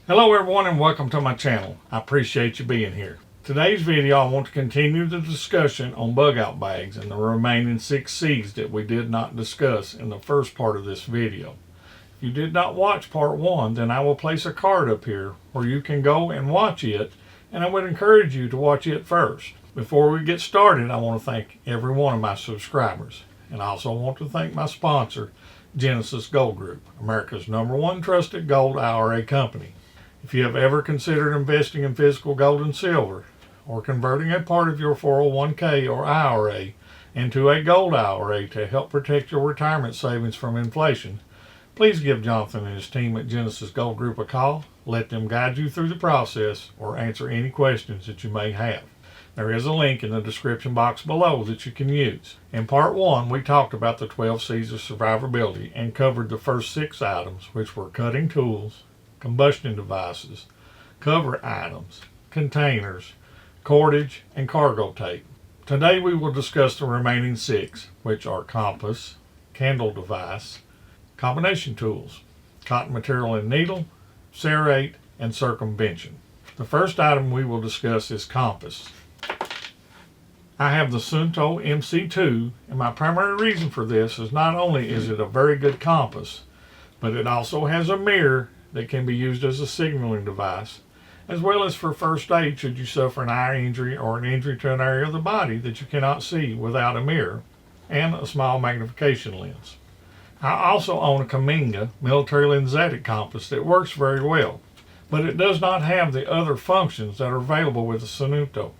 Hello everyone and welcome to my channel. I appreciate you being here. Today's video I want to continue the discussion on bug out bags and the remaining 6 C's that we did not discuss in the first part of this video. If you did not watch part 1, then I will place a card up here where you can go and watch it, and I would encourage you to watch it first. Before we get started, I want to thank every one of my subscribers, and I also want to thank my sponsor, Genesis Gold Group, America's #1 trusted gold IRA company. If you have ever considered investing in physical gold and silver, or converting a part of your 401k or IRA into a gold IRA to help protect your retirement savings from inflation, please give Jonathan and his team at Genesis Gold Group a call. Let them guide you through the process or answer any questions that you may have. There is a link in the description box below that you can use. In part 1, we talked about the 12 C's of survivability and covered the first 6 items, which were cutting tools, combustion devices, cover items, containers, cordage, and cargo tape. Today we will discuss the remaining 6, which are compass, candle device, combination tools, cotton material and needle, serrate, and circumvention. The first item we will discuss is compass. I have the Sunto MC2, and my primary reason for this is not only is it a very good compass, but it also has a mirror that can be used as a signaling device, as well as for first aid should you suffer an eye injury or an injury to an area of the body that you cannot see without a mirror, and a small magnification lens. I also own a Kaminga military lensatic compass that works very well, but it does not have the other functions that are available with the Sunto.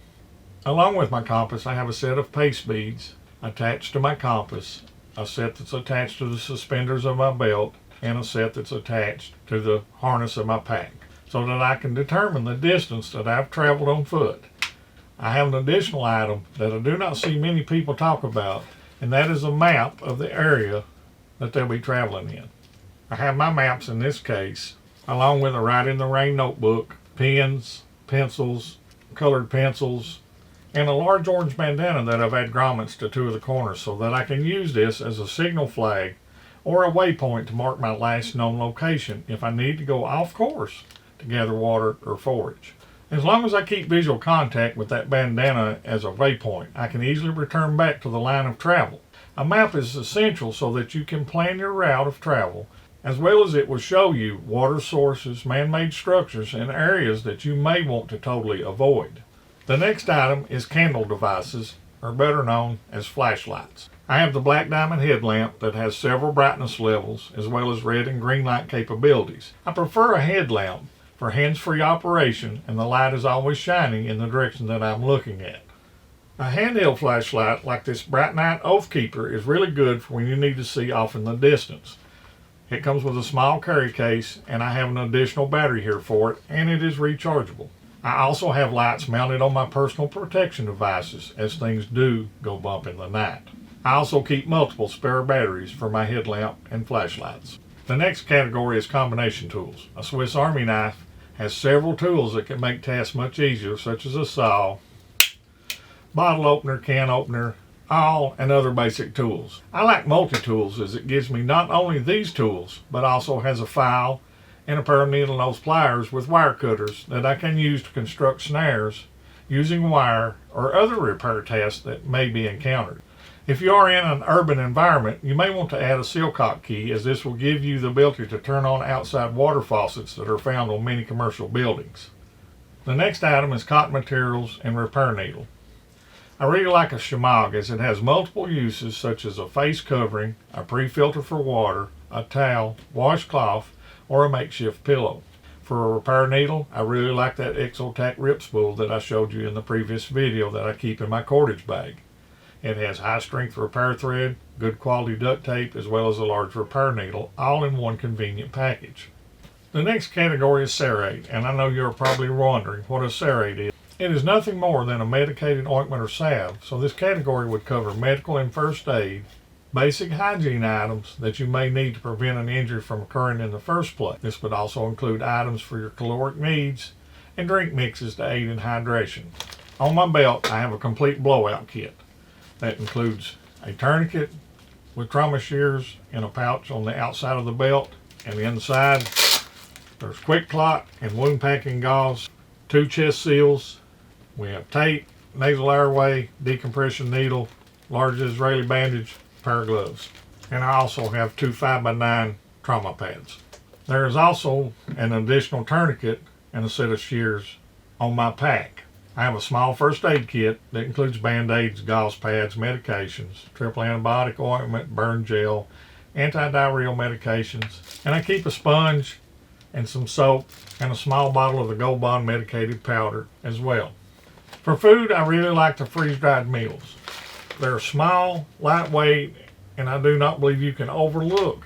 Along with my compass, I have a set of pace beads attached to my compass, a set that's attached to the suspenders of my belt, and a set that's attached to the harness of my pack, so that I can determine the distance that I've traveled on foot. I have an additional item that I do not see many people talk about, and that is a map of the area that they'll be traveling in. I have my maps in this case, along with a Ride in the Rain notebook, pens, pencils, colored pencils, and a large orange bandana that I've added grommets to 2 of the corners so that I can use this as a signal flag or a waypoint to mark my last known location if I need to go off course to gather water or forage. As long as I keep visual contact with that bandana as a waypoint, I can easily return back to the line of travel. A map is essential so that you can plan your route of travel, as well as it will show you water sources, man-made structures, and areas that you may want to totally avoid. The next item is candle devices, or better known as flashlights. I have the Black Diamond headlamp that has several brightness levels as well as red and green light capabilities. I prefer a headlamp for hands-free operation, and the light is always shining in the direction that I'm looking at. A handheld flashlight like this Bright Night Oath Keeper is really good for when you need to see off in the distance. It comes with a small carry case, and I have an additional battery here for it, and it is rechargeable. I also have lights mounted on my personal protection devices as things do go bump in the night. I also keep multiple spare batteries for my headlamp and flashlights. The next category is combination tools. A Swiss Army knife has several tools that can make tasks much easier, such as a saw, bottle opener, can opener, awl, and other basic tools. I like multi-tools as it gives me not only these tools, but also has a file and a pair of needle nose pliers with wire cutters that I can use to construct snares using wire or other repair tasks that may be encountered. If you are in an urban environment, you may want to add a sealcock key, as this will give you the ability to turn on outside water faucets that are found on many commercial buildings. The next item is cotton materials and repair needle. I really like a shemagh as it has multiple uses, such as a face covering, a pre-filter for water, a towel, washcloth, or a makeshift pillow. For a repair needle, I really like that Exotac rip spool that I showed you in the previous video that I keep in my cordage bag. It has high strength repair thread, good quality duct tape, as well as a large repair needle, all in one convenient package. The next category is serrate, and I know you're probably wondering what a serrate is. It is nothing more than a medicated ointment or salve, so this category would cover medical and first aid, basic hygiene items that you may need to prevent an injury from occurring in the first place. This would also include items for your caloric needs and drink mixes to aid in hydration. On my belt, I have a complete blowout kit. That includes a tourniquet with trauma shears in a pouch on the outside of the belt, and the inside There's quick clot and wound packing gauze, 2 chest seals. We have tape, nasal airway, decompression needle, large Israeli bandage, pair of gloves. And I also have 2 5x9 trauma pads. There is also an additional tourniquet and a set of shears on my pack. I have a small first aid kit that includes band-aids, gauze pads, medications, triple antibiotic ointment, burn gel, antidiarrheal medications, and I keep a sponge and some soap and a small bottle of the Gold Bond medicated powder as well. For food, I really like the freeze-dried meals. They're small, lightweight, and I do not believe you can overlook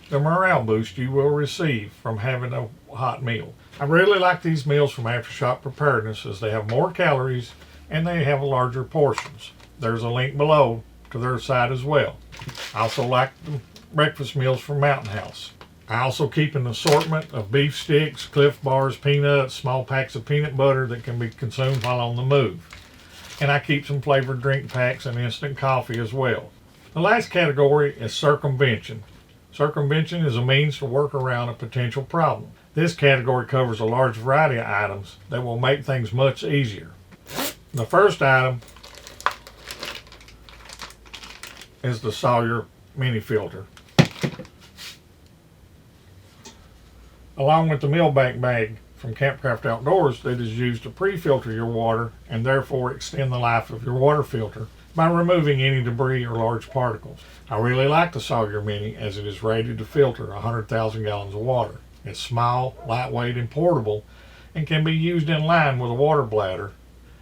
the morale boost you will receive from having a hot meal. I really like these meals from After Shock Preparedness as they have more calories and they have larger portions. There's a link below to their site as well. I also like the breakfast meals from Mountain House. I also keep an assortment of beef sticks, Cliff Bars, peanuts, small packs of peanut butter that can be consumed while on the move. And I keep some flavored drink packs and instant coffee as well. The last category is circumvention. Circumvention is a means to work around a potential problem. This category covers a large variety of items that will make things much easier. The first item is the Sawyer mini filter, along with the Millbank bag from Campcraft Outdoors that is used to pre-filter your water and therefore extend the life of your water filter by removing any debris or large particles. I really like the Sawyer Mini as it is rated to filter 100,000 gallons of water. It's small, lightweight, and portable and can be used in line with a water bladder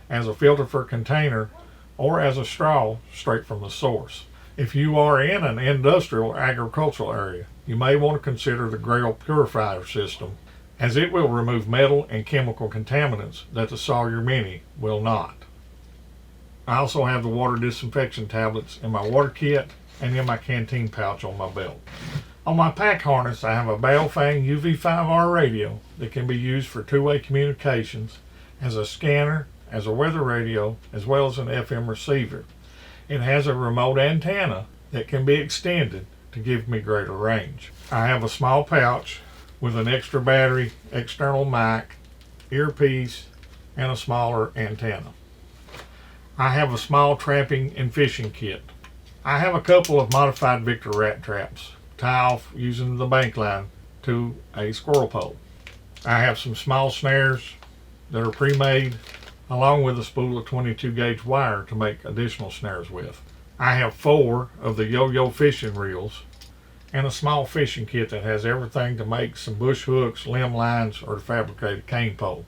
as a filter for a container or as a straw straight from the source. If you are in an industrial or agricultural area, you may want to consider the Grail Purifier system as it will remove metal and chemical contaminants that the Sawyer Mini will not. I also have the water disinfection tablets in my water kit and in my canteen pouch on my belt. On my pack harness, I have a Baofeng UV5R radio that can be used for two-way communications, as a scanner, as a weather radio, as well as an FM receiver. It has a remote antenna that can be extended to give me greater range. I have a small pouch with an extra battery, external mic, earpiece, and a smaller antenna. I have a small trapping and fishing kit. I have a couple of modified Victor rat traps, tie off using the bank line to a squirrel pole. I have some small snares that are pre-made, along with a spool of 22 gauge wire to make additional snares with. I have 4 of the yo-yo fishing reels and a small fishing kit that has everything to make some bush hooks, limb lines, or to fabricate a cane pole.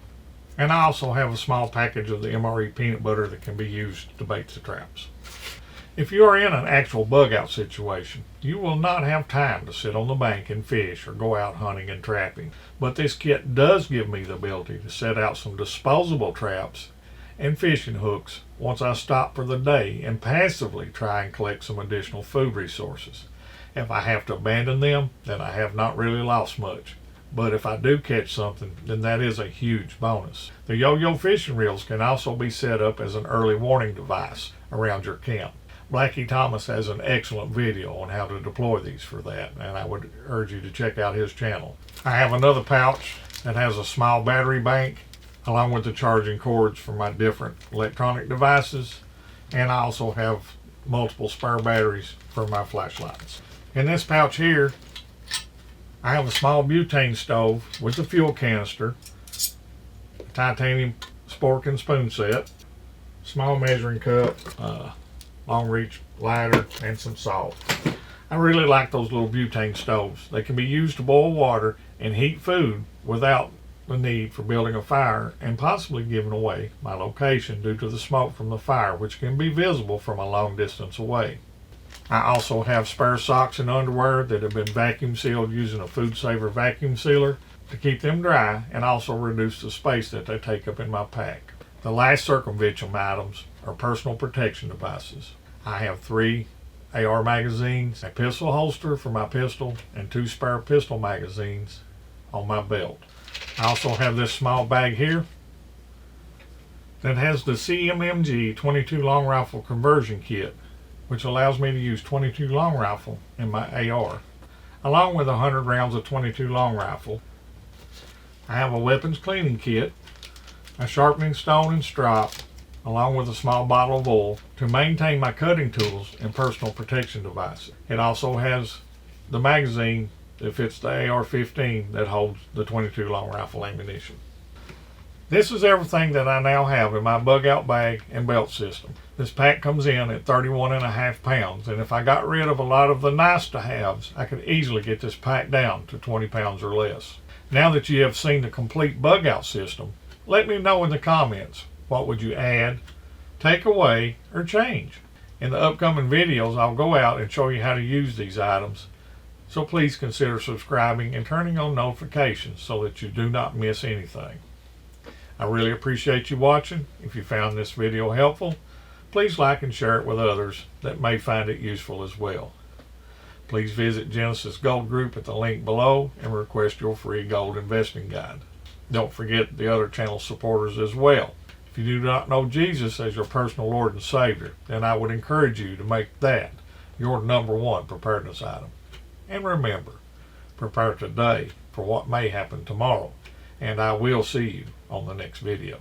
And I also have a small package of the MRE peanut butter that can be used to bait the traps. If you are in an actual bug out situation, you will not have time to sit on the bank and fish or go out hunting and trapping. But this kit does give me the ability to set out some disposable traps and fishing hooks once I stop for the day and passively try and collect some additional food resources. If I have to abandon them, then I have not really lost much. But if I do catch something, then that is a huge bonus. The yo-yo fishing reels can also be set up as an early warning device around your camp. Blackie Thomas has an excellent video on how to deploy these for that, and I would urge you to check out his channel. I have another pouch that has a small battery bank along with the charging cords for my different electronic devices, and I also have multiple spare batteries for my flashlights. In this pouch here, I have a small butane stove with a fuel canister, a titanium spork and spoon set, small measuring cup, long reach lighter, and some salt. I really like those little butane stoves. They can be used to boil water and heat food without the need for building a fire and possibly giving away my location due to the smoke from the fire, which can be visible from a long distance away. I also have spare socks and underwear that have been vacuum sealed using a Food Saver vacuum sealer to keep them dry and also reduce the space that they take up in my pack. The last circumvention items are personal protection devices. I have 3 AR magazines, a pistol holster for my pistol, and 2 spare pistol magazines on my belt. I also have this small bag here that has the CMMG 22 long rifle conversion kit, which allows me to use 22 long rifle in my AR, along with 100 rounds of 22 long rifle. I have a weapons cleaning kit, a sharpening stone and strop, along with a small bottle of oil to maintain my cutting tools and personal protection devices. It also has the magazine that fits the AR-15 that holds the .22 long rifle ammunition. This is everything that I now have in my bug out bag and belt system. This pack comes in at 31.5 pounds, and if I got rid of a lot of the nice to haves, I could easily get this pack down to 20 pounds or less. Now that you have seen the complete bug out system, let me know in the comments, what would you add, take away, or change? In the upcoming videos, I'll go out and show you how to use these items, so please consider subscribing and turning on notifications so that you do not miss anything. I really appreciate you watching. If you found this video helpful, please like and share it with others that may find it useful as well. Please visit Genesis Gold Group at the link below and request your free gold investing guide. Don't forget the other channel supporters as well. If you do not know Jesus as your personal Lord and Savior, then I would encourage you to make that your #1 preparedness item. And remember, prepare today for what may happen tomorrow, and I will see you on the next video.